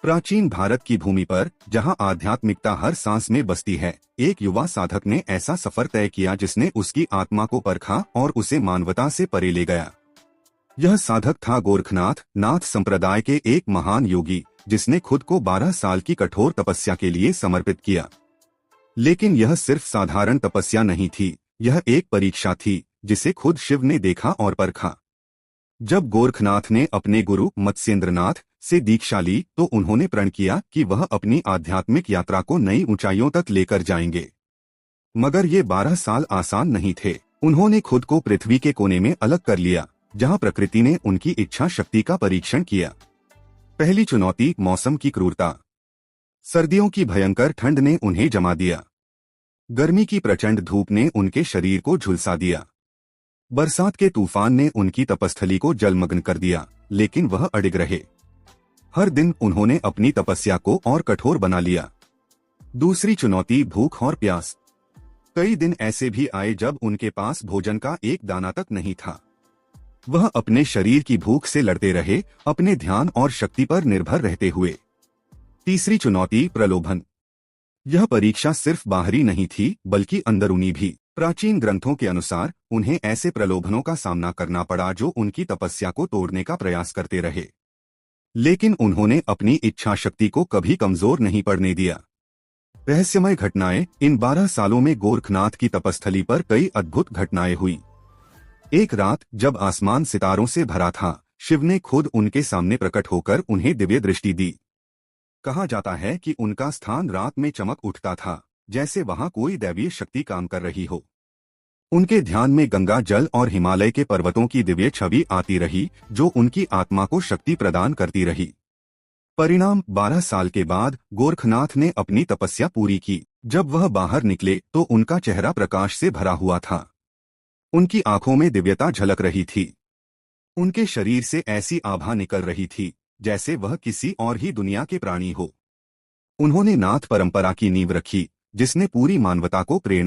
प्राचीन भारत की भूमि पर, जहां आध्यात्मिकता हर सांस में बसती है, एक युवा साधक ने ऐसा सफर तय किया जिसने उसकी आत्मा को परखा और उसे मानवता से परे ले गया। यह साधक था गोरखनाथ, नाथ संप्रदाय के एक महान योगी, जिसने खुद को 12 साल की कठोर तपस्या के लिए समर्पित किया। लेकिन यह सिर्फ साधारण तपस्या नहीं थी, यह एक परीक्षा थी जिसे खुद शिव ने देखा और परखा। जब गोरखनाथ ने अपने गुरु मत्स्येंद्रनाथ से दीक्षा ली तो उन्होंने प्रण किया कि वह अपनी आध्यात्मिक यात्रा को नई ऊंचाइयों तक लेकर जाएंगे। मगर ये 12 साल आसान नहीं थे। उन्होंने खुद को पृथ्वी के कोने में अलग कर लिया, जहां प्रकृति ने उनकी इच्छा शक्ति का परीक्षण किया। पहली चुनौती, मौसम की क्रूरता। सर्दियों की भयंकर ठंड ने उन्हें जमा दिया। गर्मी की प्रचंड धूप ने उनके शरीर को झुलसा दिया। बरसात के तूफान ने उनकी तपस्थली को जलमग्न कर दिया, लेकिन वह अडिग रहे। हर दिन उन्होंने अपनी तपस्या को और कठोर बना लिया। दूसरी चुनौती, भूख और प्यास। कई दिन ऐसे भी आए जब उनके पास भोजन का एक दाना तक नहीं था। वह अपने शरीर की भूख से लड़ते रहे, अपने ध्यान और शक्ति पर निर्भर रहते हुए। तीसरी चुनौती, प्रलोभन। यह परीक्षा सिर्फ बाहरी नहीं थी, बल्कि अंदरूनी भी। प्राचीन ग्रंथों के अनुसार उन्हें ऐसे प्रलोभनों का सामना करना पड़ा जो उनकी तपस्या को तोड़ने का प्रयास करते रहे। लेकिन उन्होंने अपनी इच्छा शक्ति को कभी कमजोर नहीं पड़ने दिया। रहस्यमय घटनाएं। इन 12 सालों में गोरखनाथ की तपस्थली पर कई अद्भुत घटनाएं हुई। एक रात जब आसमान सितारों से भरा था, शिव ने खुद उनके सामने प्रकट होकर उन्हें दिव्य दृष्टि दी। कहा जाता है कि उनका स्थान रात में चमक उठता था, जैसे वहां कोई दैवीय शक्ति काम कर रही हो। उनके ध्यान में गंगा जल और हिमालय के पर्वतों की दिव्य छवि आती रही, जो उनकी आत्मा को शक्ति प्रदान करती रही। परिणाम, 12 साल के बाद गोरखनाथ ने अपनी तपस्या पूरी की। जब वह बाहर निकले तो उनका चेहरा प्रकाश से भरा हुआ था। उनकी आंखों में दिव्यता झलक रही थी। उनके शरीर से ऐसी आभा निकल रही थी जैसे वह किसी और ही दुनिया के प्राणी हो। उन्होंने नाथ परंपरा की नींव रखी, जिसने पूरी मानवता को प्रेरणा